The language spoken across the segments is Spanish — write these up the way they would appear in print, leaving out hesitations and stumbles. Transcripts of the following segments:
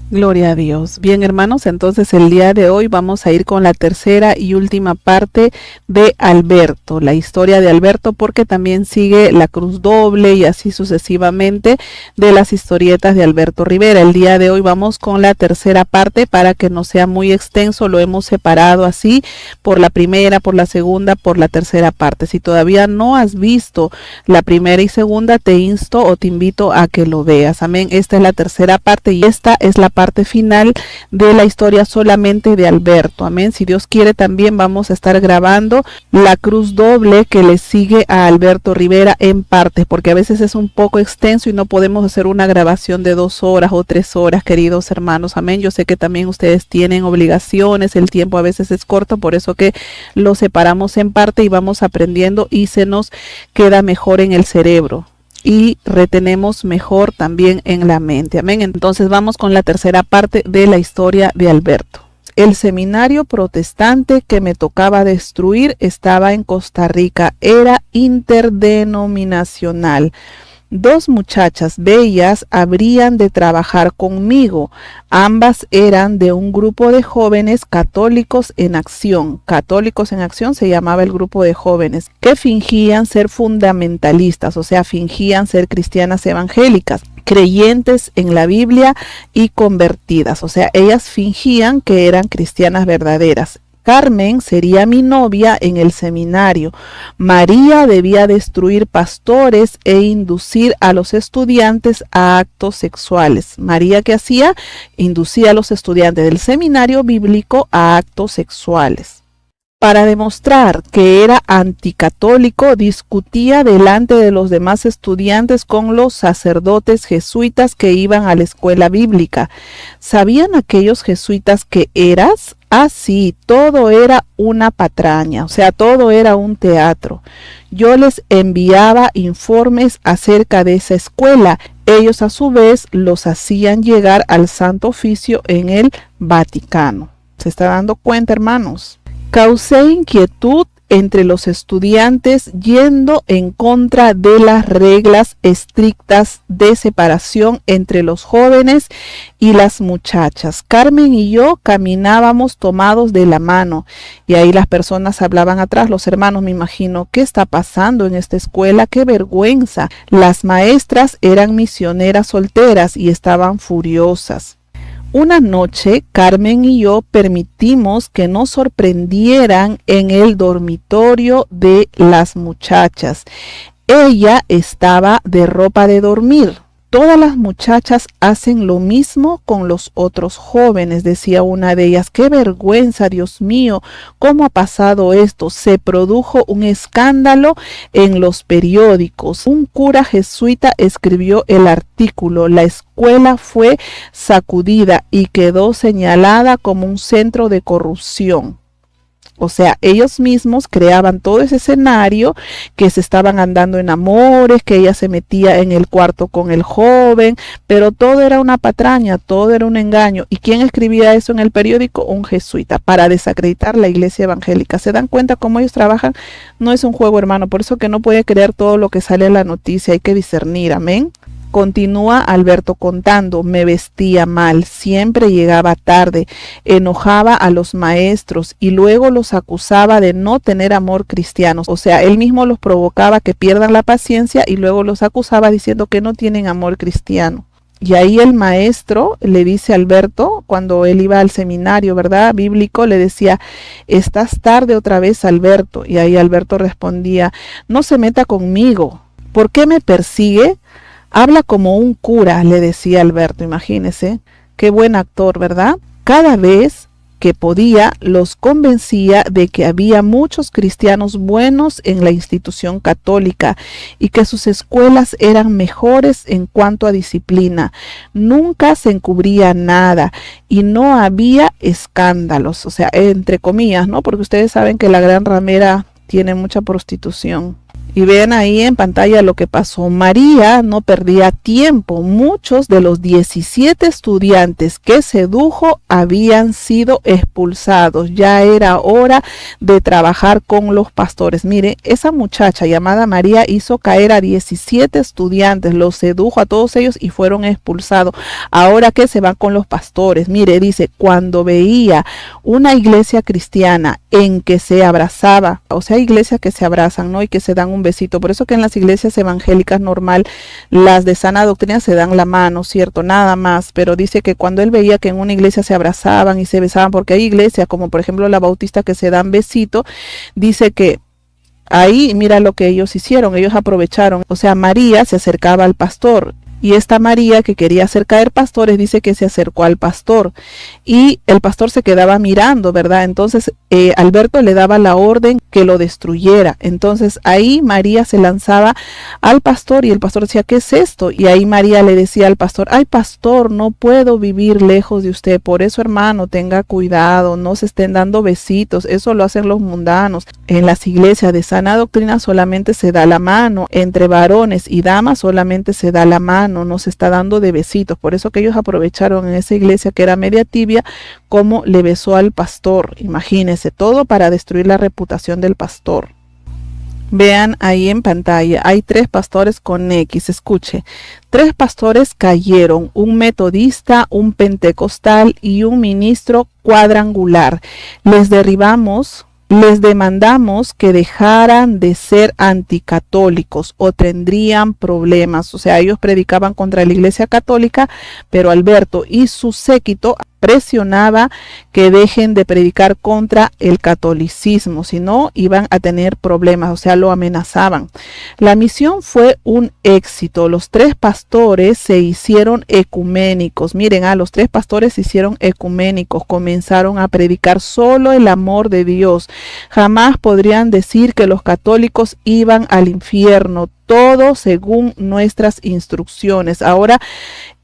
Gloria a Dios. Bien, hermanos, entonces el día de hoy vamos a ir con la tercera y última parte de Alberto, la historia de Alberto, porque también sigue la cruz doble y así sucesivamente de las historietas de Alberto Rivera. El día de hoy vamos con la tercera parte para que no sea muy extenso, lo hemos separado así por la primera, por la segunda, por la tercera parte. Si todavía no has visto la primera y segunda, te insto o te invito a que lo veas. Amén. Esta es la tercera parte y esta es la parte final de la historia solamente de Alberto. Amén. Si Dios quiere, también vamos a estar grabando la cruz doble que le sigue a Alberto Rivera en partes, porque a veces es un poco extenso y no podemos hacer una grabación de 2 horas o 3 horas, queridos hermanos. Amén. Yo sé que también ustedes tienen obligaciones, el tiempo a veces es corto, por eso que lo separamos en parte y vamos aprendiendo y se nos queda mejor en el cerebro y retenemos mejor también en la mente. Amén. Entonces vamos con la tercera parte de la historia de Alberto. El seminario protestante que me tocaba destruir estaba en Costa Rica. Era interdenominacional. 2 muchachas bellas habrían de trabajar conmigo. Ambas eran de un grupo de jóvenes católicos en acción. Católicos en acción se llamaba el grupo de jóvenes que fingían ser fundamentalistas, o sea, fingían ser cristianas evangélicas, creyentes en la Biblia y convertidas. O sea, ellas fingían que eran cristianas verdaderas. Carmen sería mi novia en el seminario. María debía destruir pastores e inducir a los estudiantes a actos sexuales. María, ¿qué hacía? Inducía a los estudiantes del seminario bíblico a actos sexuales. Para demostrar que era anticatólico, discutía delante de los demás estudiantes con los sacerdotes jesuitas que iban a la escuela bíblica. ¿Sabían aquellos jesuitas que eras? Ah, sí, todo era una patraña, o sea, todo era un teatro. Yo les enviaba informes acerca de esa escuela. Ellos a su vez los hacían llegar al Santo Oficio en el Vaticano. ¿Se está dando cuenta, hermanos? Causé inquietud entre los estudiantes yendo en contra de las reglas estrictas de separación entre los jóvenes y las muchachas. Carmen y yo caminábamos tomados de la mano y ahí las personas hablaban atrás, los hermanos, me imagino, ¿qué está pasando en esta escuela? ¡Qué vergüenza! Las maestras eran misioneras solteras y estaban furiosas. Una noche, Carmen y yo permitimos que nos sorprendieran en el dormitorio de las muchachas. Ella estaba de ropa de dormir. Todas las muchachas hacen lo mismo con los otros jóvenes, decía una de ellas. ¡Qué vergüenza, Dios mío! ¿Cómo ha pasado esto? Se produjo un escándalo en los periódicos. Un cura jesuita escribió el artículo. La escuela fue sacudida y quedó señalada como un centro de corrupción. O sea, ellos mismos creaban todo ese escenario, que se estaban andando en amores, que ella se metía en el cuarto con el joven, pero todo era una patraña, todo era un engaño. ¿Y quién escribía eso en el periódico? Un jesuita, para desacreditar la iglesia evangélica. ¿Se dan cuenta cómo ellos trabajan? No es un juego, hermano, por eso que no puede creer todo lo que sale en la noticia, hay que discernir, amén. Continúa Alberto contando, me vestía mal, siempre llegaba tarde, enojaba a los maestros y luego los acusaba de no tener amor cristiano. O sea, él mismo los provocaba que pierdan la paciencia y luego los acusaba diciendo que no tienen amor cristiano. Y ahí el maestro le dice a Alberto, cuando él iba al seminario, ¿verdad? Bíblico, le decía, estás tarde otra vez, Alberto. Y ahí Alberto respondía, no se meta conmigo. ¿Por qué me persigue? Habla como un cura, le decía Alberto, imagínese, qué buen actor, ¿verdad? Cada vez que podía, los convencía de que había muchos cristianos buenos en la institución católica y que sus escuelas eran mejores en cuanto a disciplina. Nunca se encubría nada y no había escándalos, o sea, entre comillas, ¿no? Porque ustedes saben que la Gran Ramera tiene mucha prostitución. Y vean ahí en pantalla lo que pasó. María no perdía tiempo. Muchos de los 17 estudiantes que sedujo habían sido expulsados. Ya era hora de trabajar con los pastores. Mire, esa muchacha llamada María hizo caer a 17 estudiantes, los sedujo a todos ellos y fueron expulsados. Ahora que se van con los pastores. Mire, dice, cuando veía una iglesia cristiana en que se abrazaba, o sea, iglesias que se abrazan, ¿no? Y que se dan un besito. Por eso que en las iglesias evangélicas normal, las de sana doctrina se dan la mano, ¿cierto? Nada más. Pero dice que cuando él veía que en una iglesia se abrazaban y se besaban, porque hay iglesias como por ejemplo la Bautista que se dan besito, dice que ahí mira lo que ellos hicieron, ellos aprovecharon. O sea, María se acercaba al pastor. Y esta María que quería hacer caer pastores dice que se acercó al pastor y el pastor se quedaba mirando, ¿verdad? Entonces Alberto le daba la orden que lo destruyera. Entonces ahí María se lanzaba al pastor y el pastor decía, ¿qué es esto? Y ahí María le decía al pastor, ay pastor, no puedo vivir lejos de usted, por eso hermano, tenga cuidado, no se estén dando besitos, eso lo hacen los mundanos. En las iglesias de sana doctrina solamente se da la mano, entre varones y damas solamente se da la mano, no se está dando de besitos. Por eso que ellos aprovecharon en esa iglesia que era media tibia, como le besó al pastor. Imagínense, todo para destruir la reputación del pastor. Vean ahí en pantalla, hay 3 pastores con X, escuche. 3 pastores cayeron, un metodista, un pentecostal y un ministro cuadrangular. Les demandamos que dejaran de ser anticatólicos o tendrían problemas. O sea, ellos predicaban contra la iglesia católica, pero Alberto y su séquito presionaba que dejen de predicar contra el catolicismo, si no iban a tener problemas, o sea, lo amenazaban. La misión fue un éxito. Los 3 pastores se hicieron ecuménicos. Miren, los 3 pastores se hicieron ecuménicos, comenzaron a predicar solo el amor de Dios. Jamás podrían decir que los católicos iban al infierno, todo según nuestras instrucciones. Ahora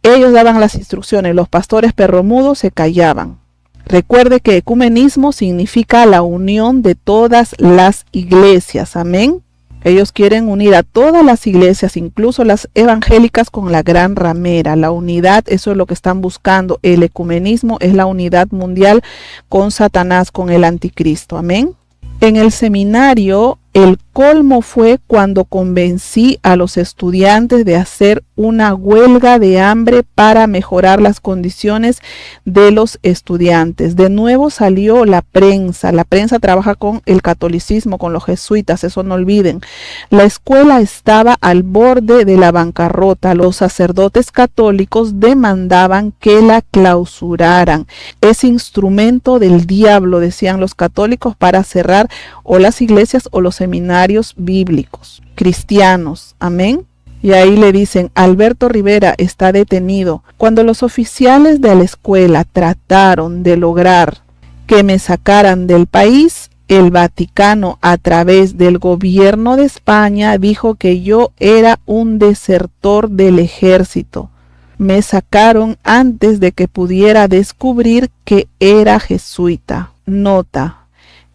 ellos daban las instrucciones, los pastores perromudos se callaban. Recuerde que ecumenismo significa la unión de todas las iglesias, amén. Ellos quieren unir a todas las iglesias, incluso las evangélicas, con la gran ramera. La unidad, eso es lo que están buscando. El ecumenismo es la unidad mundial con Satanás, con el anticristo, amén. En el seminario, el colmo fue cuando convencí a los estudiantes de hacer una huelga de hambre para mejorar las condiciones de los estudiantes. De nuevo salió la prensa. La prensa trabaja con el catolicismo, con los jesuitas, eso no olviden. La escuela estaba al borde de la bancarrota. Los sacerdotes católicos demandaban que la clausuraran. Es instrumento del diablo, decían los católicos, para cerrar o las iglesias o los seminarios bíblicos cristianos, amén. Y ahí le dicen, Alberto Rivera está detenido. Cuando los oficiales de la escuela trataron de lograr que me sacaran del país, el Vaticano, a través del gobierno de España, dijo que yo era un desertor del ejército. Me sacaron antes de que pudiera descubrir que era jesuita. Nota.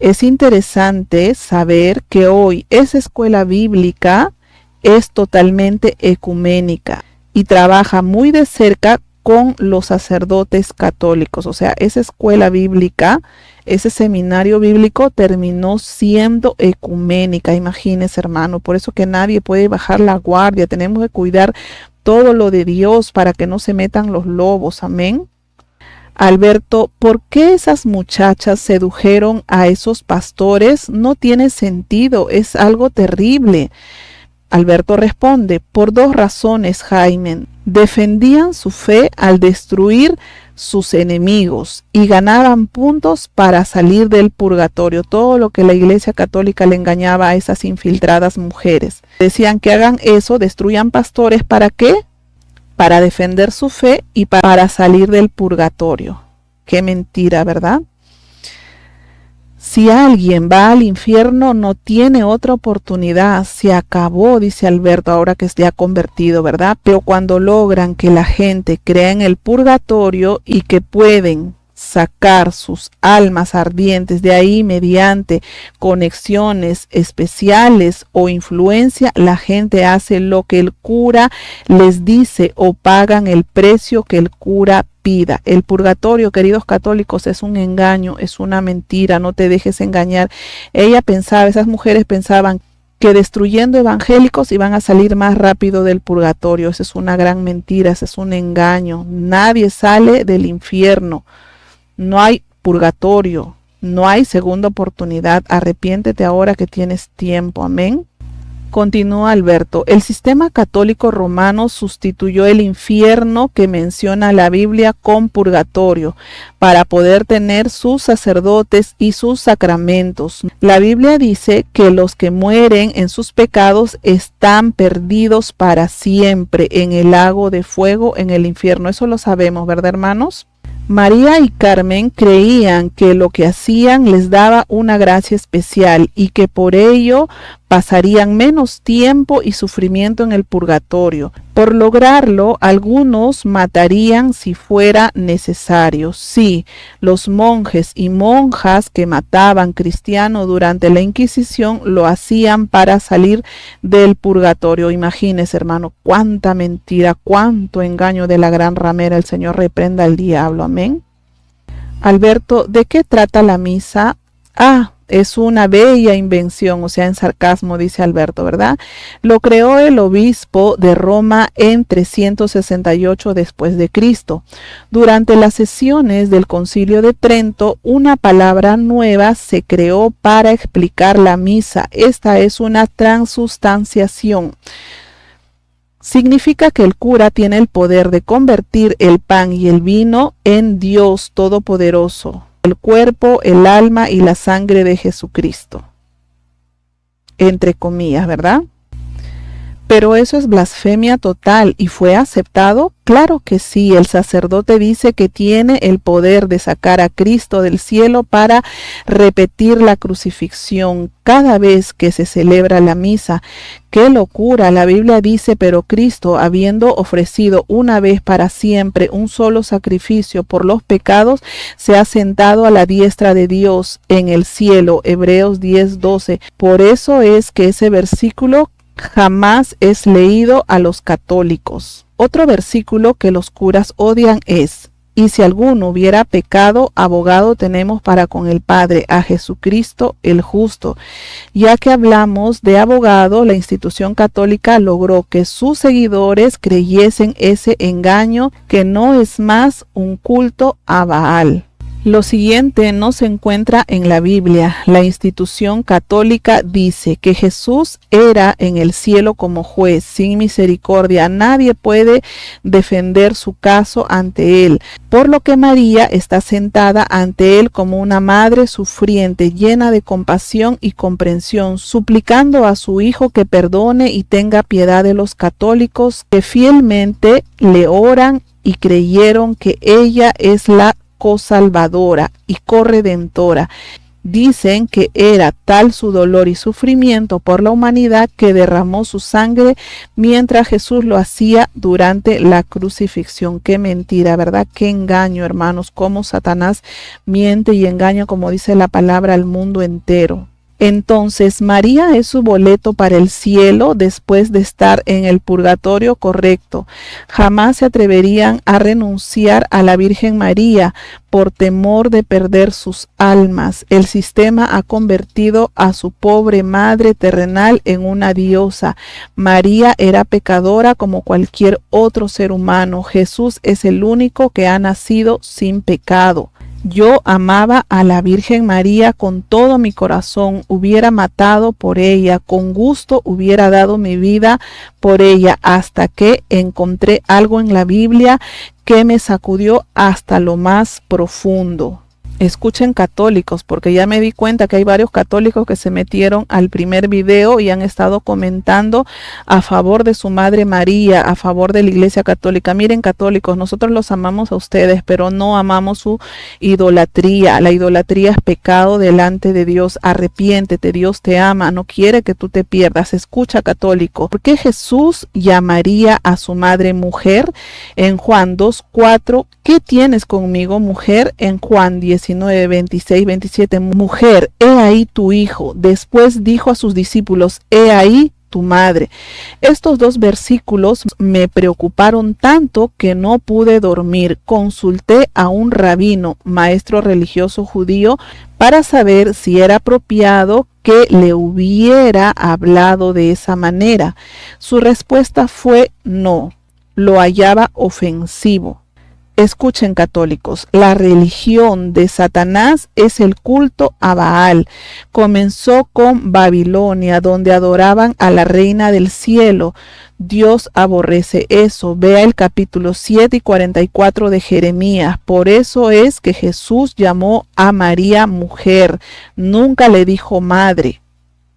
Es interesante saber que hoy esa escuela bíblica es totalmente ecuménica y trabaja muy de cerca con los sacerdotes católicos. O sea, esa escuela bíblica, ese seminario bíblico terminó siendo ecuménica. Imagínense, hermano, por eso que nadie puede bajar la guardia. Tenemos que cuidar todo lo de Dios para que no se metan los lobos. Amén. Alberto, ¿por qué esas muchachas sedujeron a esos pastores? No tiene sentido, es algo terrible. Alberto responde, por 2 razones, Jaime. Defendían su fe al destruir sus enemigos y ganaban puntos para salir del purgatorio. Todo lo que la Iglesia Católica le engañaba a esas infiltradas mujeres. Decían que hagan eso, destruyan pastores, ¿para qué? Para defender su fe y para salir del purgatorio. Qué mentira, ¿verdad? Si alguien va al infierno, no tiene otra oportunidad. Se acabó, dice Alberto, ahora que se ha convertido, ¿verdad? Pero cuando logran que la gente crea en el purgatorio y que pueden sacar sus almas ardientes de ahí mediante conexiones especiales o influencia, la gente hace lo que el cura les dice o pagan el precio que el cura pida. El purgatorio, queridos católicos, es un engaño, es una mentira, no te dejes engañar. Esas mujeres pensaban que destruyendo evangélicos iban a salir más rápido del purgatorio. Esa es una gran mentira, ese es un engaño. Nadie sale del infierno. No hay purgatorio, no hay segunda oportunidad. Arrepiéntete ahora que tienes tiempo. Amén. Continúa Alberto. El sistema católico romano sustituyó el infierno que menciona la Biblia con purgatorio para poder tener sus sacerdotes y sus sacramentos. La Biblia dice que los que mueren en sus pecados están perdidos para siempre en el lago de fuego, en el infierno. Eso lo sabemos, ¿verdad, hermanos? María y Carmen creían que lo que hacían les daba una gracia especial y que por ello pasarían menos tiempo y sufrimiento en el purgatorio. Por lograrlo, algunos matarían si fuera necesario. Sí, los monjes y monjas que mataban cristianos durante la Inquisición lo hacían para salir del purgatorio. Imagínese, hermano, cuánta mentira, cuánto engaño de la gran ramera. El Señor reprenda al diablo. Amén. Alberto, ¿de qué trata la misa? Es una bella invención, o sea, en sarcasmo, dice Alberto, ¿verdad? Lo creó el obispo de Roma en 368 después de Cristo. Durante las sesiones del Concilio de Trento, una palabra nueva se creó para explicar la misa. Esta es una transustanciación. Significa que el cura tiene el poder de convertir el pan y el vino en Dios Todopoderoso, el cuerpo, el alma y la sangre de Jesucristo. Entre comillas, ¿verdad? Pero eso es blasfemia total. ¿Y fue aceptado? Claro que sí. El sacerdote dice que tiene el poder de sacar a Cristo del cielo para repetir la crucifixión cada vez que se celebra la misa. ¡Qué locura! La Biblia dice, pero Cristo, habiendo ofrecido una vez para siempre un solo sacrificio por los pecados, se ha sentado a la diestra de Dios en el cielo. Hebreos 10:12. Por eso es que ese versículo jamás es leído a los católicos. Otro versículo que los curas odian es: y si alguno hubiera pecado, abogado tenemos para con el Padre, a Jesucristo el justo. Ya que hablamos de abogado, la institución católica logró que sus seguidores creyesen ese engaño, que no es más un culto a Baal. Lo siguiente no se encuentra en la Biblia. La institución católica dice que Jesús era en el cielo como juez, sin misericordia. Nadie puede defender su caso ante él, por lo que María está sentada ante él como una madre sufriente, llena de compasión y comprensión, suplicando a su Hijo que perdone y tenga piedad de los católicos que fielmente le oran y creyeron que ella es la cosalvadora y corredentora. Dicen que era tal su dolor y sufrimiento por la humanidad que derramó su sangre mientras Jesús lo hacía durante la crucifixión. Qué mentira, ¿verdad? Qué engaño, hermanos, cómo Satanás miente y engaña, como dice la palabra, al mundo entero. Entonces, María es su boleto para el cielo después de estar en el purgatorio, correcto. Jamás se atreverían a renunciar a la Virgen María por temor de perder sus almas. El sistema ha convertido a su pobre madre terrenal en una diosa. María era pecadora como cualquier otro ser humano. Jesús es el único que ha nacido sin pecado. Yo amaba a la Virgen María con todo mi corazón, hubiera matado por ella, con gusto hubiera dado mi vida por ella, hasta que encontré algo en la Biblia que me sacudió hasta lo más profundo. Escuchen católicos, porque ya me di cuenta que hay varios católicos que se metieron al primer video y han estado comentando a favor de su Madre María, a favor de la Iglesia Católica. Miren, católicos, nosotros los amamos a ustedes, pero no amamos su idolatría. La idolatría es pecado delante de Dios. Arrepiéntete, Dios te ama, no quiere que tú te pierdas. Escucha, católico, ¿por qué Jesús llamaría a su madre mujer? En Juan 2:4, ¿qué tienes conmigo, mujer? En Juan 19, 26, 27, mujer, he ahí tu hijo. Después dijo a sus discípulos, he ahí tu madre. Estos dos versículos me preocuparon tanto que no pude dormir. Consulté a un rabino, maestro religioso judío, para saber si era apropiado que le hubiera hablado de esa manera. Su respuesta fue no, lo hallaba ofensivo. Escuchen, católicos, la religión de Satanás es el culto a Baal. Comenzó con Babilonia, donde adoraban a la reina del cielo. Dios aborrece eso. Vea el capítulo 7 y 44 de Jeremías. Por eso es que Jesús llamó a María mujer. Nunca le dijo madre.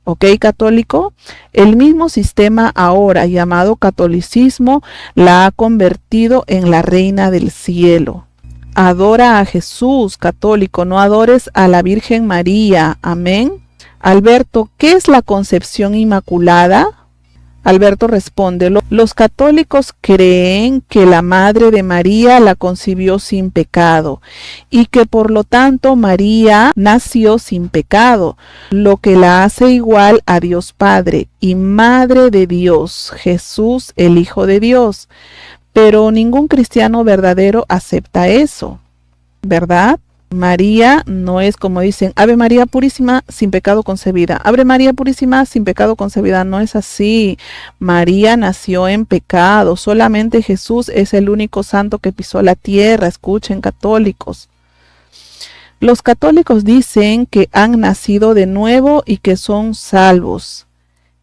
¿Ok, católico? El mismo sistema ahora llamado catolicismo la ha convertido en la reina del cielo. Adora a Jesús, católico, no adores a la Virgen María. Amén. Alberto, ¿qué es la concepción inmaculada? Alberto responde, los católicos creen que la Madre de María la concibió sin pecado y que por lo tanto María nació sin pecado, lo que la hace igual a Dios Padre y Madre de Dios, Jesús el Hijo de Dios. Pero ningún cristiano verdadero acepta eso, ¿verdad? María no es como dicen, Ave María Purísima sin pecado concebida. Ave María Purísima sin pecado concebida. No es así. María nació en pecado. Solamente Jesús es el único santo que pisó la tierra. Escuchen, católicos. Los católicos dicen que han nacido de nuevo y que son salvos.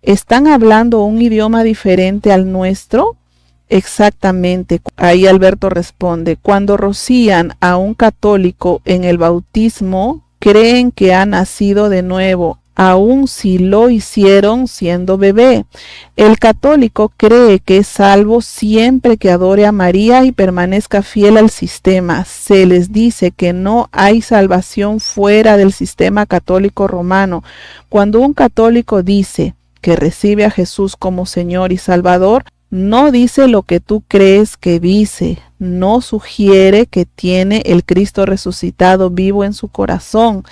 ¿Están hablando un idioma diferente al nuestro? Exactamente. Ahí Alberto responde, cuando rocían a un católico en el bautismo, creen que ha nacido de nuevo, aun si lo hicieron siendo bebé. El católico cree que es salvo siempre que adore a María y permanezca fiel al sistema. Se les dice que no hay salvación fuera del sistema católico romano. Cuando un católico dice que recibe a Jesús como Señor y Salvador, no dice lo que tú crees que dice, no sugiere que tiene el Cristo resucitado vivo en su corazón.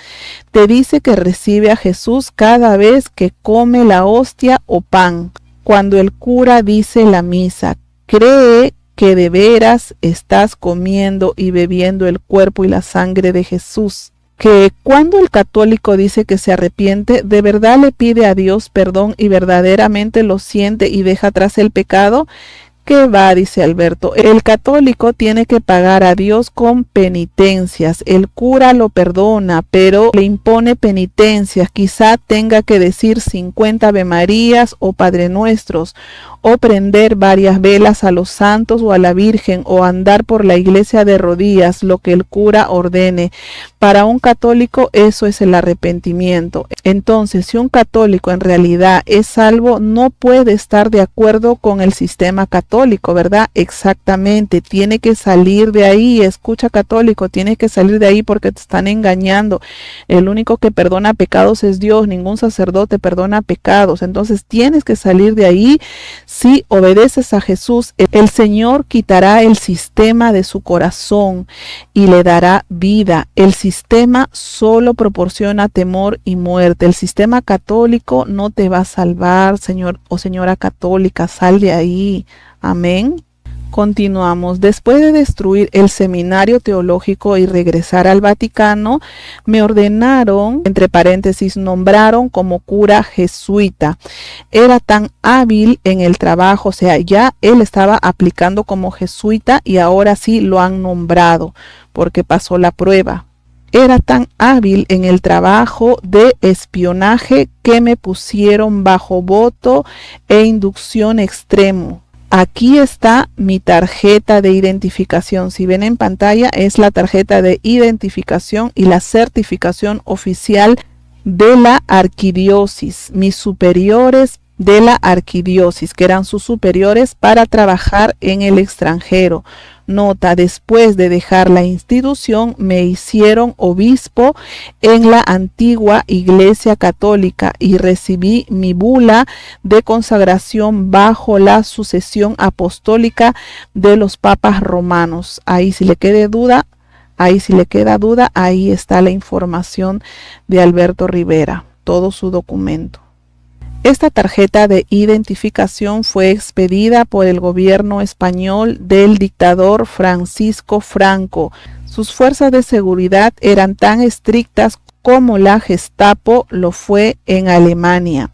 Te dice que recibe a Jesús cada vez que come la hostia o pan. Cuando el cura dice la misa, cree que de veras estás comiendo y bebiendo el cuerpo y la sangre de Jesús. Que cuando el católico dice que se arrepiente, de verdad le pide a Dios perdón y verdaderamente lo siente y deja atrás el pecado. ¿Qué va? Dice Alberto. El católico tiene que pagar a Dios con penitencias. El cura lo perdona, pero le impone penitencias. Quizá tenga que decir 50 Ave Marías o Padre Nuestros, o prender varias velas a los santos o a la Virgen, o andar por la iglesia de rodillas, lo que el cura ordene. Para un católico eso es el arrepentimiento. Entonces, si un católico en realidad es salvo, no puede estar de acuerdo con el sistema católico, ¿verdad? Exactamente, tiene que salir de ahí. Escucha, católico, tiene que salir de ahí porque te están engañando. El único que perdona pecados es Dios, ningún sacerdote perdona pecados. Entonces tienes que salir de ahí. Si obedeces a Jesús, el Señor quitará el sistema de su corazón y le dará vida. El sistema solo proporciona temor y muerte. El sistema católico no te va a salvar, señor o señora católica. Sal de ahí. Amén. Continuamos. Después de destruir el seminario teológico y regresar al Vaticano, me ordenaron, entre paréntesis, nombraron como cura jesuita. Era tan hábil en el trabajo, o sea, ya él estaba aplicando como jesuita y ahora sí lo han nombrado porque pasó la prueba. Era tan hábil en el trabajo de espionaje que me pusieron bajo voto e inducción extremo. Aquí está mi tarjeta de identificación. Si ven en pantalla, es la tarjeta de identificación y la certificación oficial de la arquidiócesis. Mis superiores de la arquidiócesis, que eran sus superiores para trabajar en el extranjero. Nota, después de dejar la institución me hicieron obispo en la antigua Iglesia Católica y recibí mi bula de consagración bajo la sucesión apostólica de los papas romanos. Ahí si le queda duda, ahí está la información de Alberto Rivera, todo su documento. Esta tarjeta de identificación fue expedida por el gobierno español del dictador Francisco Franco. Sus fuerzas de seguridad eran tan estrictas como la Gestapo lo fue en Alemania.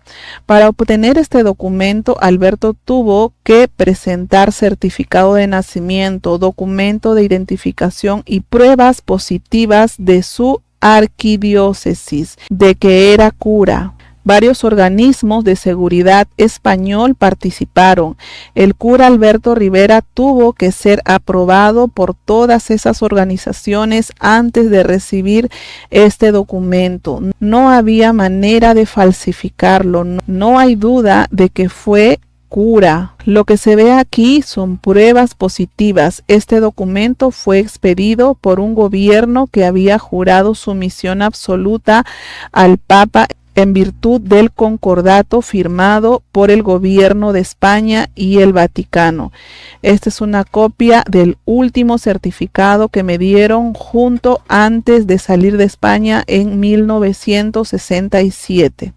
Para obtener este documento, Alberto tuvo que presentar certificado de nacimiento, documento de identificación y pruebas positivas de su arquidiócesis, de que era cura. Varios organismos de seguridad español participaron. El cura Alberto Rivera tuvo que ser aprobado por todas esas organizaciones antes de recibir este documento. No había manera de falsificarlo. No hay duda de que fue cura. Lo que se ve aquí son pruebas positivas. Este documento fue expedido por un gobierno que había jurado sumisión absoluta al Papa en virtud del concordato firmado por el gobierno de España y el Vaticano. Esta es una copia del último certificado que me dieron junto antes de salir de España en 1967.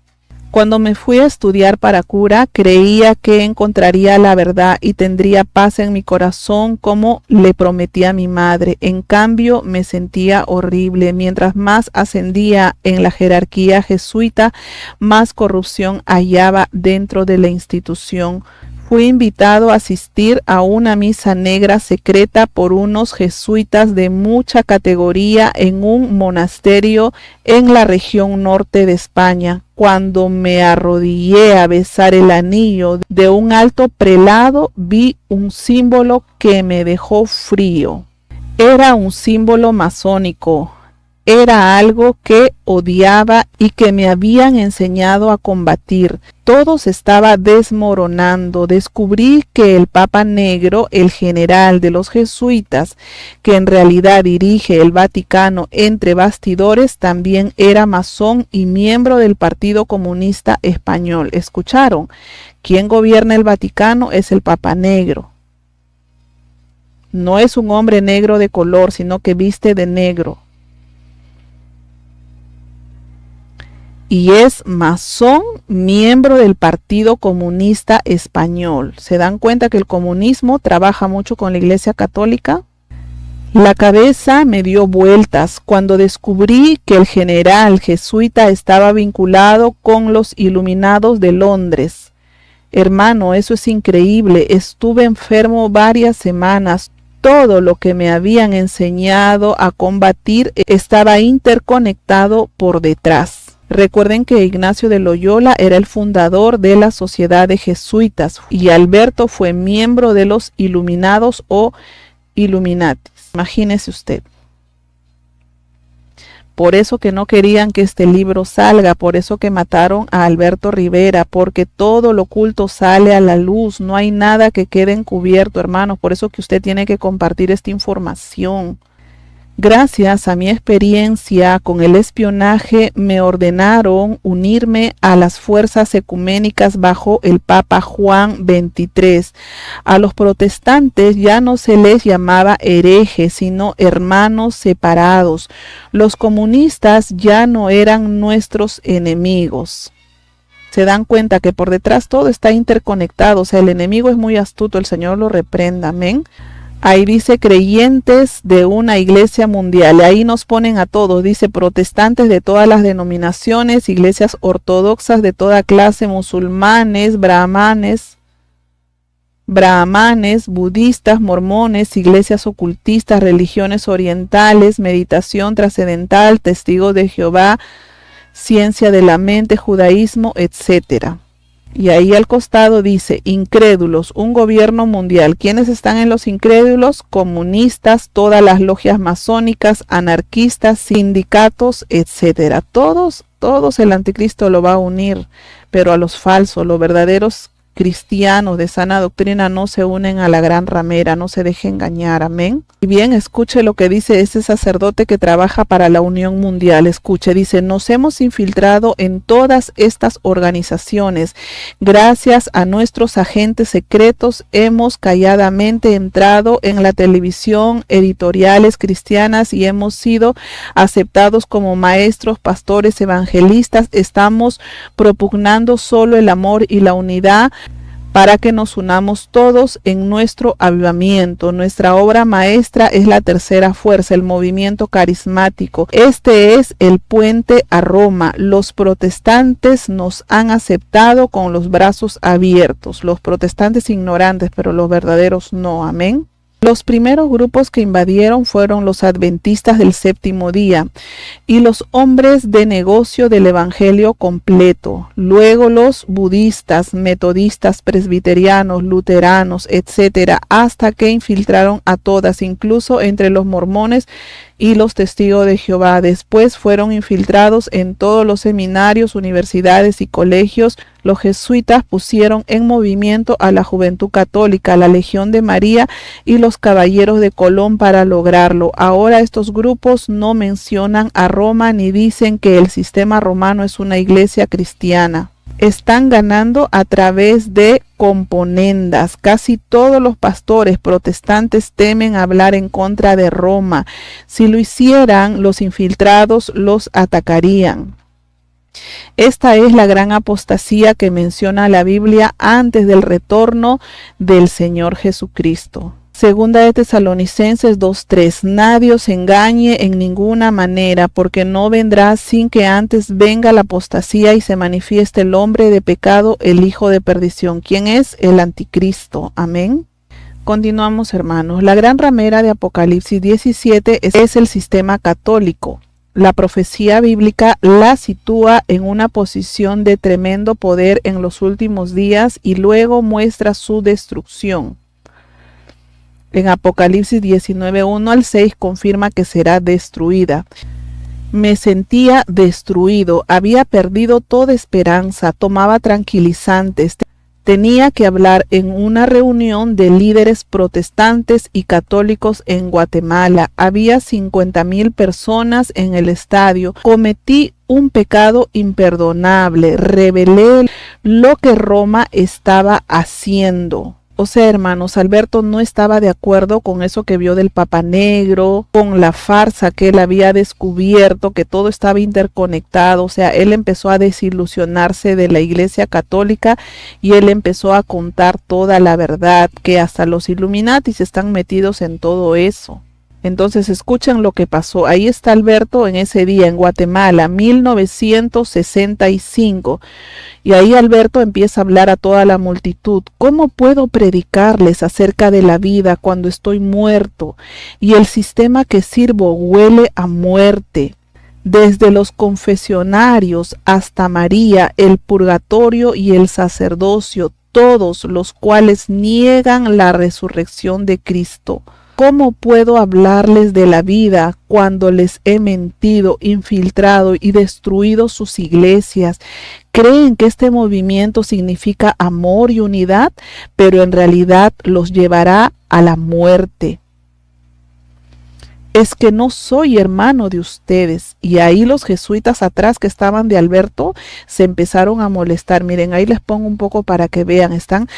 Cuando me fui a estudiar para cura, creía que encontraría la verdad y tendría paz en mi corazón como le prometí a mi madre. En cambio, me sentía horrible. Mientras más ascendía en la jerarquía jesuita, más corrupción hallaba dentro de la institución. Fui invitado a asistir a una misa negra secreta por unos jesuitas de mucha categoría en un monasterio en la región norte de España. Cuando me arrodillé a besar el anillo de un alto prelado, vi un símbolo que me dejó frío. Era un símbolo masónico. Era algo que odiaba y que me habían enseñado a combatir. Todo se estaba desmoronando. Descubrí que el Papa Negro, el general de los jesuitas, que en realidad dirige el Vaticano entre bastidores, también era masón y miembro del Partido Comunista Español. ¿Escucharon? ¿Quién gobierna el Vaticano? Es el Papa Negro. No es un hombre negro de color, sino que viste de negro. Y es masón, miembro del Partido Comunista Español. ¿Se dan cuenta que el comunismo trabaja mucho con la Iglesia Católica? La cabeza me dio vueltas cuando descubrí que el general jesuita estaba vinculado con los Iluminados de Londres. Hermano, eso es increíble. Estuve enfermo varias semanas. Todo lo que me habían enseñado a combatir estaba interconectado por detrás. Recuerden que Ignacio de Loyola era el fundador de la Sociedad de Jesuitas y Alberto fue miembro de los Iluminados o Illuminatis. Imagínese usted. Por eso que no querían que este libro salga, por eso que mataron a Alberto Rivera, porque todo lo oculto sale a la luz, no hay nada que quede encubierto, hermanos. Por eso que usted tiene que compartir esta información. Gracias a mi experiencia con el espionaje, me ordenaron unirme a las fuerzas ecuménicas bajo el Papa Juan XXIII. A los protestantes ya no se les llamaba herejes, sino hermanos separados. Los comunistas ya no eran nuestros enemigos. Se dan cuenta que por detrás todo está interconectado, o sea, el enemigo es muy astuto, el Señor lo reprenda, amén. Ahí dice creyentes de una iglesia mundial, ahí nos ponen a todos, dice protestantes de todas las denominaciones, iglesias ortodoxas de toda clase, musulmanes, brahmanes, budistas, mormones, iglesias ocultistas, religiones orientales, meditación trascendental, testigos de Jehová, ciencia de la mente, judaísmo, etcétera. Y ahí al costado dice, incrédulos, un gobierno mundial. ¿Quiénes están en los incrédulos? Comunistas, todas las logias masónicas, anarquistas, sindicatos, etcétera. Todos el anticristo lo va a unir, pero a los falsos, los verdaderos cristianos de sana doctrina no se unen a la gran ramera, no se deje engañar, amén. Y bien, escuche lo que dice ese sacerdote que trabaja para la Unión Mundial. Escuche, dice, nos hemos infiltrado en todas estas organizaciones. Gracias a nuestros agentes secretos hemos calladamente entrado en la televisión, editoriales cristianas y hemos sido aceptados como maestros, pastores, evangelistas. Estamos propugnando solo el amor y la unidad para que nos unamos todos en nuestro avivamiento. Nuestra obra maestra es la tercera fuerza, el movimiento carismático. Este es el puente a Roma. Los protestantes nos han aceptado con los brazos abiertos. Los protestantes ignorantes, pero los verdaderos no. Amén. Los primeros grupos que invadieron fueron los adventistas del séptimo día y los hombres de negocio del evangelio completo. Luego los budistas, metodistas, presbiterianos, luteranos, etcétera, hasta que infiltraron a todas, incluso entre los mormones y los testigos de Jehová. Después fueron infiltrados en todos los seminarios, universidades y colegios. Los jesuitas pusieron en movimiento a la juventud católica, la Legión de María y los caballeros de Colón para lograrlo. Ahora estos grupos no mencionan a Roma ni dicen que el sistema romano es una iglesia cristiana. Están ganando a través de componendas. Casi todos los pastores protestantes temen hablar en contra de Roma. Si lo hicieran, los infiltrados los atacarían. Esta es la gran apostasía que menciona la Biblia antes del retorno del Señor Jesucristo. Segunda de Tesalonicenses 2:3, nadie os engañe en ninguna manera, porque no vendrá sin que antes venga la apostasía y se manifieste el hombre de pecado, el hijo de perdición. ¿Quién es? El anticristo. Amén. Continuamos, hermanos. La gran ramera de Apocalipsis 17 es el sistema católico. La profecía bíblica la sitúa en una posición de tremendo poder en los últimos días y luego muestra su destrucción. En Apocalipsis 19, 1 al 6 confirma que será destruida. Me sentía destruido, había perdido toda esperanza, tomaba tranquilizantes. Tenía que hablar en una reunión de líderes protestantes y católicos en Guatemala. Había 50,000 personas en el estadio. Cometí un pecado imperdonable. Revelé lo que Roma estaba haciendo. O sea, hermanos, Alberto no estaba de acuerdo con eso que vio del Papa Negro, con la farsa que él había descubierto, que todo estaba interconectado. O sea, él empezó a desilusionarse de la Iglesia Católica y él empezó a contar toda la verdad, que hasta los Illuminatis están metidos en todo eso. Entonces escuchen lo que pasó. Ahí está Alberto en ese día en Guatemala, 1965. Y ahí Alberto empieza a hablar a toda la multitud. ¿Cómo puedo predicarles acerca de la vida cuando estoy muerto? Y el sistema que sirvo huele a muerte. Desde los confesionarios hasta María, el purgatorio y el sacerdocio, todos los cuales niegan la resurrección de Cristo. ¿Cómo puedo hablarles de la vida cuando les he mentido, infiltrado y destruido sus iglesias? Creen que este movimiento significa amor y unidad, pero en realidad los llevará a la muerte. Es que no soy hermano de ustedes. Y ahí los jesuitas atrás que estaban de Alberto se empezaron a molestar. Miren, ahí les pongo un poco para que vean. Están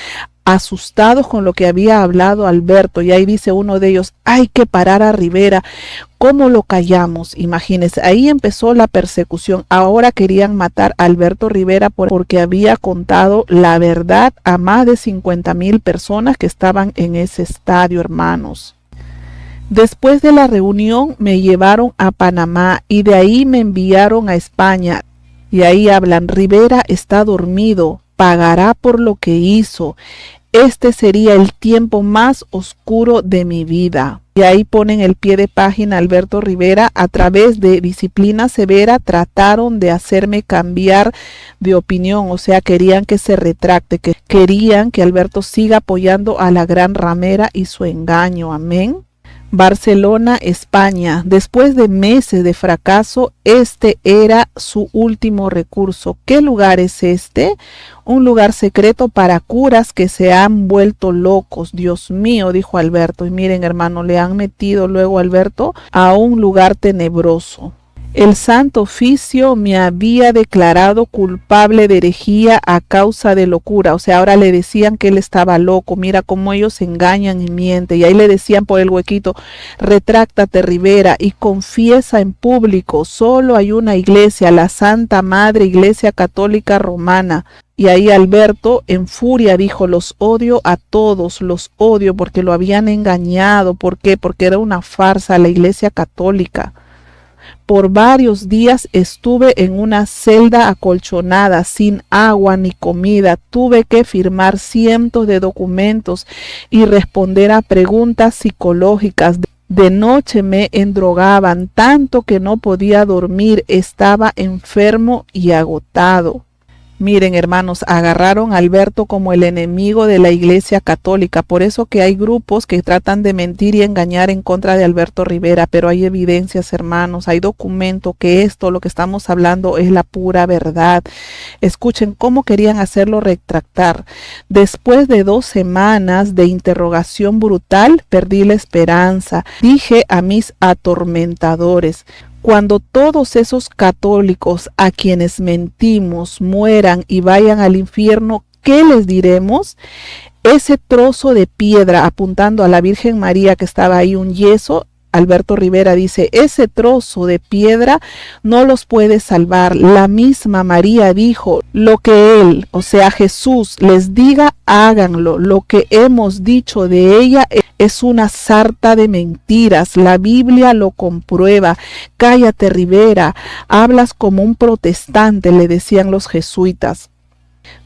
asustados con lo que había hablado Alberto. Y ahí dice uno de ellos, hay que parar a Rivera. ¿Cómo lo callamos? Imagínense, ahí empezó la persecución. Ahora querían matar a Alberto Rivera porque había contado la verdad a más de 50,000 personas que estaban en ese estadio, hermanos. Después de la reunión me llevaron a Panamá y de ahí me enviaron a España. Y ahí hablan, Rivera está dormido, pagará por lo que hizo. este sería el tiempo más oscuro de mi vida. Y ahí ponen el pie de página Alberto Rivera. A través de disciplina severa trataron de hacerme cambiar de opinión, o sea, querían que se retracte, que querían que Alberto siga apoyando a la gran ramera y su engaño. Amén. Barcelona, España. Después de meses de fracaso, este era su último recurso. ¿Qué lugar es este? Un lugar secreto para curas que se han vuelto locos. Dios mío, dijo Alberto. Y miren, hermano, le han metido luego a Alberto a un lugar tenebroso. El Santo Oficio me había declarado culpable de herejía a causa de locura. O sea, ahora le decían que él estaba loco. Mira cómo ellos engañan y mienten. Y ahí le decían por el huequito, retráctate, Rivera, y confiesa en público. Solo hay una iglesia, la Santa Madre Iglesia Católica Romana. Y ahí Alberto en furia dijo, los odio a todos, los odio porque lo habían engañado. ¿Por qué? Porque era una farsa la Iglesia Católica. Por varios días estuve en una celda acolchonada, sin agua ni comida. Tuve que firmar cientos de documentos y responder a preguntas psicológicas. De noche me endrogaban tanto que no podía dormir. Estaba enfermo y agotado. Miren, hermanos, agarraron a Alberto como el enemigo de la Iglesia Católica. Por eso que hay grupos que tratan de mentir y engañar en contra de Alberto Rivera, pero hay evidencias, hermanos, hay documento que esto, lo que estamos hablando, es la pura verdad. Escuchen cómo querían hacerlo retractar. Después de 2 semanas de interrogación brutal, perdí la esperanza. Dije a mis atormentadores, cuando todos esos católicos a quienes mentimos mueran y vayan al infierno, ¿qué les diremos? Ese trozo de piedra, apuntando a la Virgen María que estaba ahí, un yeso, Alberto Rivera dice, ese trozo de piedra no los puede salvar. La misma María dijo, lo que él, o sea Jesús, les diga, háganlo. Lo que hemos dicho de ella es una sarta de mentiras. La Biblia lo comprueba. Cállate, Rivera, hablas como un protestante, le decían los jesuitas.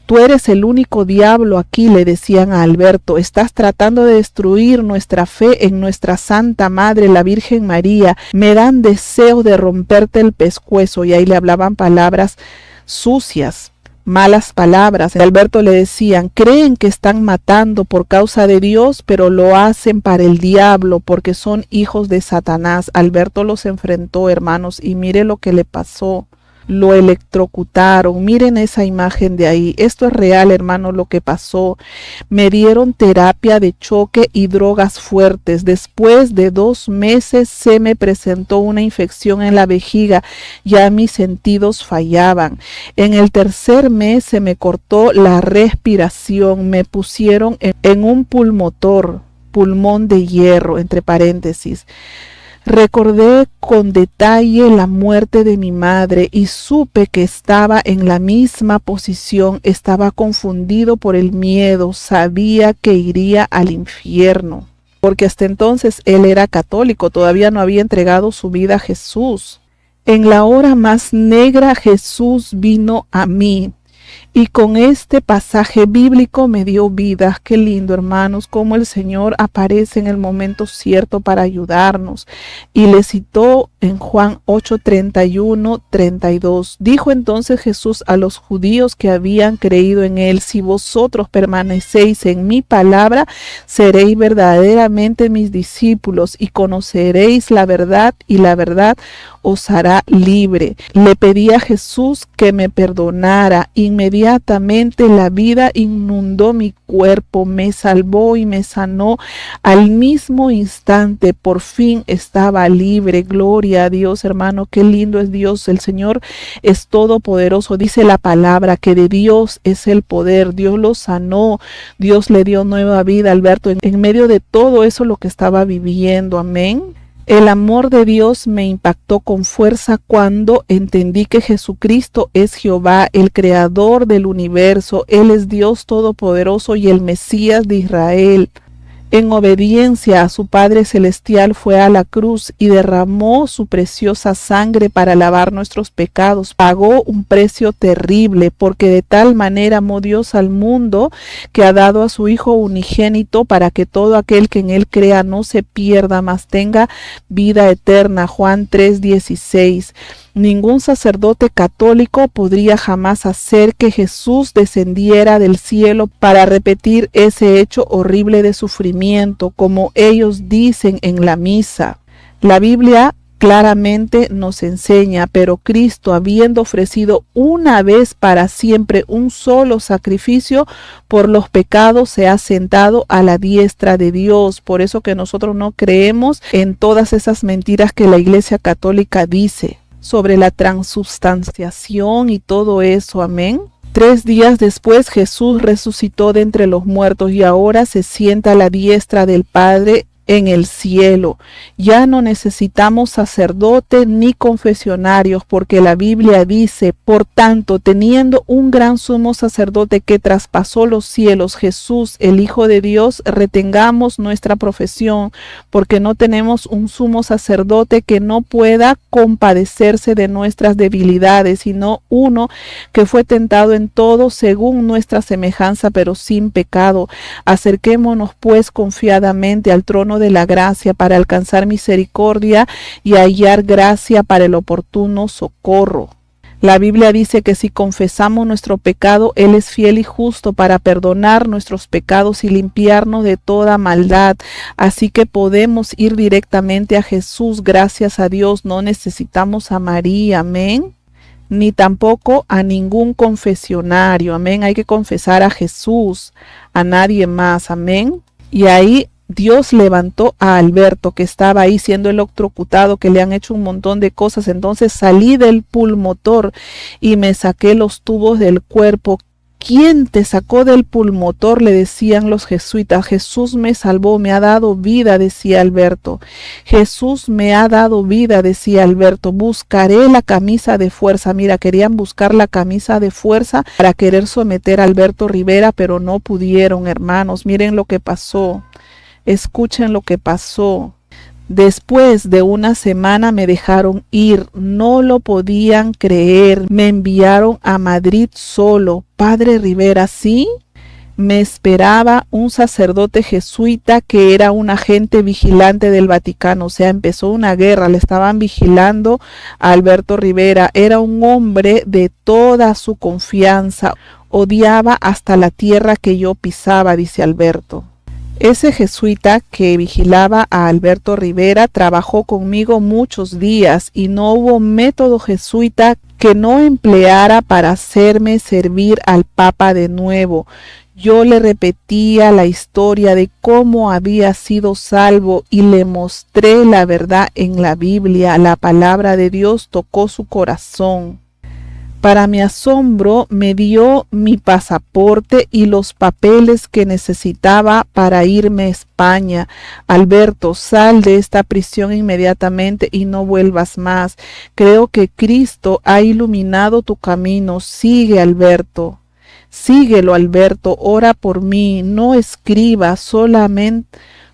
Tú eres el único diablo aquí, le decían a Alberto. Estás tratando de destruir nuestra fe en nuestra Santa Madre, la Virgen María. Me dan deseo de romperte el pescuezo. Y ahí le hablaban palabras sucias, malas palabras. A Alberto le decían, creen que están matando por causa de Dios, pero lo hacen para el diablo, porque son hijos de Satanás. Alberto los enfrentó, hermanos, y mire lo que le pasó. Lo electrocutaron. Miren esa imagen de ahí. Esto es real, hermano, lo que pasó. Me dieron terapia de choque y drogas fuertes. Después de 2 meses se me presentó una infección en la vejiga. Ya mis sentidos fallaban. En el 3er mes se me cortó la respiración. Me pusieron en un pulmotor, pulmón de hierro, entre paréntesis. Recordé con detalle la muerte de mi madre y supe que estaba en la misma posición. Estaba confundido por el miedo, sabía que iría al infierno, porque hasta entonces él era católico, todavía no había entregado su vida a Jesús. En la hora más negra Jesús vino a mí. Y con este pasaje bíblico me dio vida. Qué lindo, hermanos, cómo el Señor aparece en el momento cierto para ayudarnos. Y le citó en Juan 8:31-32. Dijo entonces Jesús a los judíos que habían creído en él, si vosotros permanecéis en mi palabra, seréis verdaderamente mis discípulos y conoceréis la verdad, y la verdad os hará libre. Le pedí a Jesús que me perdonara. Inmediatamente la vida inundó mi cuerpo, me salvó y me sanó. Al mismo instante, por fin estaba libre. Gloria a Dios, hermano, qué lindo es Dios. El Señor es todopoderoso. Dice la palabra que de Dios es el poder. Dios lo sanó, Dios le dio nueva vida a Alberto en medio de todo eso lo que estaba viviendo. Amén. El amor de Dios me impactó con fuerza cuando entendí que Jesucristo es Jehová, el creador del universo. Él es Dios todopoderoso y el Mesías de Israel. En obediencia a su Padre Celestial fue a la cruz y derramó su preciosa sangre para lavar nuestros pecados. Pagó un precio terrible, porque de tal manera amó Dios al mundo que ha dado a su Hijo unigénito para que todo aquel que en él crea no se pierda, mas tenga vida eterna. Juan 3:16. Ningún sacerdote católico podría jamás hacer que Jesús descendiera del cielo para repetir ese hecho horrible de sufrimiento, como ellos dicen en la misa. La Biblia claramente nos enseña, pero Cristo, habiendo ofrecido una vez para siempre un solo sacrificio por los pecados, se ha sentado a la diestra de Dios. Por eso que nosotros no creemos en todas esas mentiras que la Iglesia Católica dice sobre la transubstanciación y todo eso. Amén. 3 días después Jesús resucitó de entre los muertos y ahora se sienta a la diestra del Padre en el cielo. Ya no necesitamos sacerdotes ni confesionarios, porque la Biblia dice: por tanto, teniendo un gran sumo sacerdote que traspasó los cielos, Jesús, el Hijo de Dios, retengamos nuestra profesión, porque no tenemos un sumo sacerdote que no pueda compadecerse de nuestras debilidades, sino uno que fue tentado en todo según nuestra semejanza, pero sin pecado. Acerquémonos pues confiadamente al trono de la gracia para alcanzar misericordia y hallar gracia para el oportuno socorro. La Biblia dice que si confesamos nuestro pecado, Él es fiel y justo para perdonar nuestros pecados y limpiarnos de toda maldad. Así que podemos ir directamente a Jesús. Gracias a Dios, no necesitamos a María, amén, ni tampoco a ningún confesionario, amén. Hay que confesar a Jesús, a nadie más, amén. Y ahí Dios levantó a Alberto, que estaba ahí siendo electrocutado, que le han hecho un montón de cosas. Entonces salí del pulmotor y me saqué los tubos del cuerpo. ¿Quién te sacó del pulmotor?, le decían los jesuitas. Jesús me salvó, me ha dado vida, decía Alberto. Jesús me ha dado vida, decía Alberto. Buscaré la camisa de fuerza. Mira, querían buscar la camisa de fuerza para querer someter a Alberto Rivera, pero no pudieron, hermanos. Miren lo que pasó. Escuchen lo que pasó. Después de una semana me dejaron ir, no lo podían creer, me enviaron a Madrid solo. Padre Rivera, ¿sí? Me esperaba un sacerdote jesuita que era un agente vigilante del Vaticano. O sea, empezó una guerra, le estaban vigilando a Alberto Rivera. Era un hombre de toda su confianza, odiaba hasta la tierra que yo pisaba, dice Alberto. Ese jesuita que vigilaba a Alberto Rivera trabajó conmigo muchos días y no hubo método jesuita que no empleara para hacerme servir al Papa de nuevo. Yo le repetía la historia de cómo había sido salvo y le mostré la verdad en la Biblia. La palabra de Dios tocó su corazón. Para mi asombro, me dio mi pasaporte y los papeles que necesitaba para irme a España. Alberto, sal de esta prisión inmediatamente y no vuelvas más. Creo que Cristo ha iluminado tu camino. Sigue, Alberto. Síguelo, Alberto. Ora por mí. No escriba,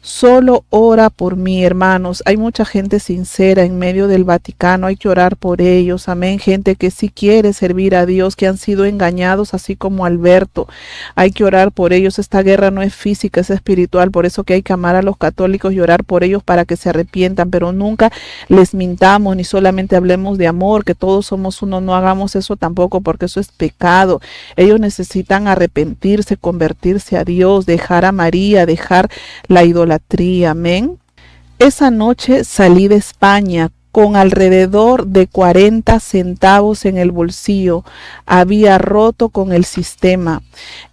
solo ora por mí, hermanos. Hay mucha gente sincera en medio del Vaticano, hay que orar por ellos, amén. Gente que sí quiere servir a Dios, que han sido engañados, así como Alberto. Hay que orar por ellos. Esta guerra no es física, es espiritual, por eso que hay que amar a los católicos y orar por ellos para que se arrepientan, pero nunca les mintamos, ni solamente hablemos de amor, que todos somos uno. No hagamos eso tampoco, porque eso es pecado. Ellos necesitan arrepentirse, convertirse a Dios, dejar a María, dejar la idolatría. Amén. Esa noche salí de España con alrededor de 40 centavos en el bolsillo. Había roto con el sistema.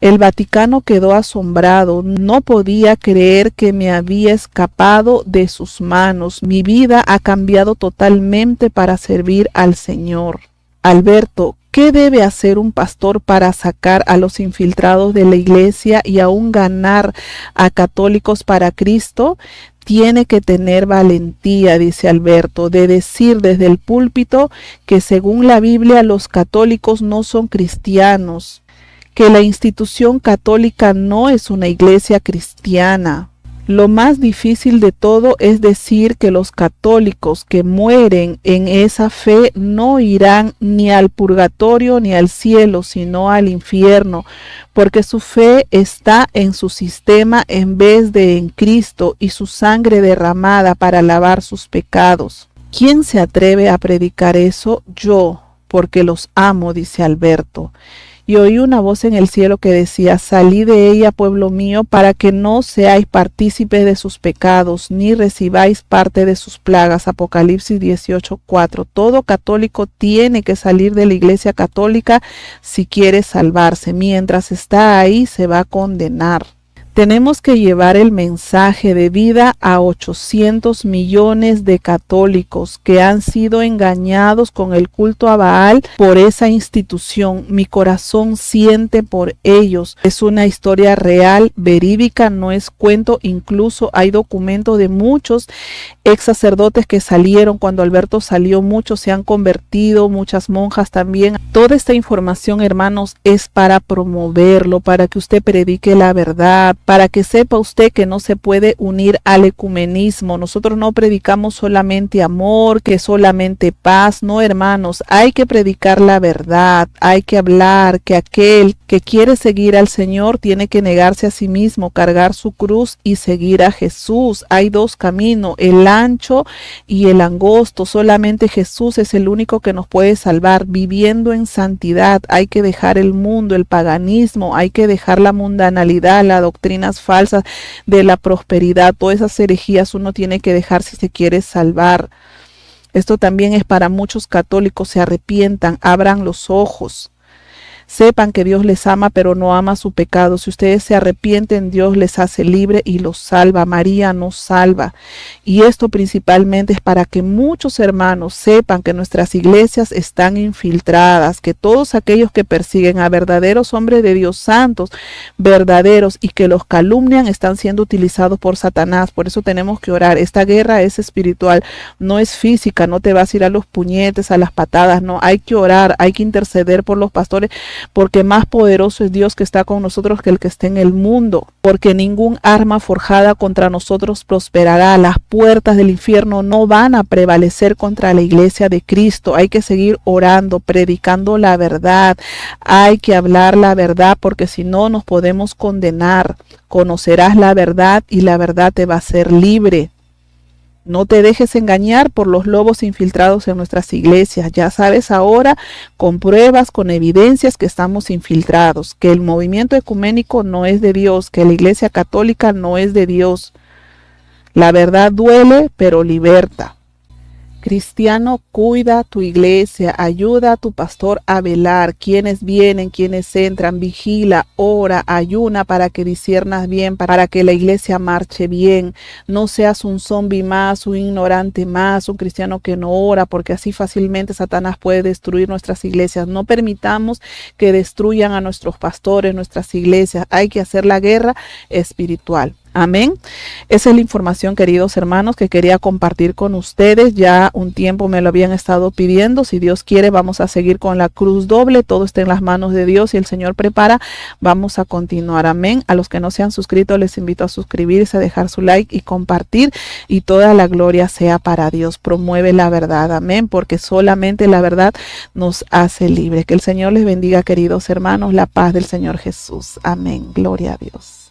El Vaticano quedó asombrado. No podía creer que me había escapado de sus manos. Mi vida ha cambiado totalmente para servir al Señor. Alberto, ¿qué debe hacer un pastor para sacar a los infiltrados de la iglesia y aún ganar a católicos para Cristo? Tiene que tener valentía, dice Alberto, de decir desde el púlpito que según la Biblia los católicos no son cristianos, que la institución católica no es una iglesia cristiana, Lo más difícil de todo es decir que los católicos que mueren en esa fe no irán ni al purgatorio ni al cielo, sino al infierno, porque su fe está en su sistema en vez de en Cristo y su sangre derramada para lavar sus pecados. ¿Quién se atreve a predicar eso? Yo, porque los amo, dice Alberto. Y oí una voz en el cielo que decía: salid de ella, pueblo mío, para que no seáis partícipes de sus pecados, ni recibáis parte de sus plagas. Apocalipsis 18:4. Todo católico tiene que salir de la iglesia católica si quiere salvarse. Mientras está ahí, se va a condenar. Tenemos que llevar el mensaje de vida a 800 millones de católicos que han sido engañados con el culto a Baal por esa institución. Mi corazón siente por ellos. Es una historia real, verídica, no es cuento. Incluso hay documentos de muchos ex sacerdotes que salieron. Cuando Alberto salió, muchos se han convertido, muchas monjas también. Toda esta información, hermanos, es para promoverlo, para que usted predique la verdad, para que sepa usted que no se puede unir al ecumenismo. Nosotros no predicamos solamente amor, que solamente paz. No, hermanos, hay que predicar la verdad, hay que hablar que aquel que quiere seguir al Señor tiene que negarse a sí mismo, cargar su cruz y seguir a Jesús. Hay dos caminos, el ancho y el angosto. Solamente Jesús es el único que nos puede salvar. Viviendo en santidad, hay que dejar el mundo, el paganismo, hay que dejar la mundanalidad, las doctrinas falsas de la prosperidad. Todas esas herejías uno tiene que dejar si se quiere salvar. Esto también es para muchos católicos. Se arrepientan, abran los ojos. Sepan que Dios les ama, pero no ama su pecado. Si ustedes se arrepienten, Dios les hace libre y los salva. María nos salva. Y esto principalmente es para que muchos hermanos sepan que nuestras iglesias están infiltradas, que todos aquellos que persiguen a verdaderos hombres de Dios, santos, verdaderos, y que los calumnian, están siendo utilizados por Satanás. Por eso tenemos que orar. Esta guerra es espiritual, no es física. No te vas a ir a los puñetes, a las patadas. No, hay que orar, hay que interceder por los pastores, porque más poderoso es Dios que está con nosotros que el que esté en el mundo, porque ningún arma forjada contra nosotros prosperará. Las puertas del infierno no van a prevalecer contra la iglesia de Cristo. Hay que seguir orando, predicando la verdad, hay que hablar la verdad, porque si no nos podemos condenar. Conocerás la verdad y la verdad te va a hacer libre. No te dejes engañar por los lobos infiltrados en nuestras iglesias. Ya sabes ahora, con pruebas, con evidencias, que estamos infiltrados, que el movimiento ecuménico no es de Dios, que la iglesia católica no es de Dios. La verdad duele, pero liberta. Cristiano, cuida tu iglesia, ayuda a tu pastor a velar quienes vienen, quienes entran, vigila, ora, ayuna para que disciernas bien, para que la iglesia marche bien. No seas un zombi más, un ignorante más, un cristiano que no ora, porque así fácilmente Satanás puede destruir nuestras iglesias. No permitamos que destruyan a nuestros pastores, nuestras iglesias. Hay que hacer la guerra espiritual. Amén. Esa es la información, queridos hermanos, que quería compartir con ustedes. Ya un tiempo me lo habían estado pidiendo. Si Dios quiere, vamos a seguir con la cruz doble. Todo está en las manos de Dios y el Señor prepara. Vamos a continuar. Amén. A los que no se han suscrito, les invito a suscribirse, a dejar su like y compartir. Y toda la gloria sea para Dios. Promueve la verdad. Amén. Porque solamente la verdad nos hace libres. Que el Señor les bendiga, queridos hermanos. La paz del Señor Jesús. Amén. Gloria a Dios.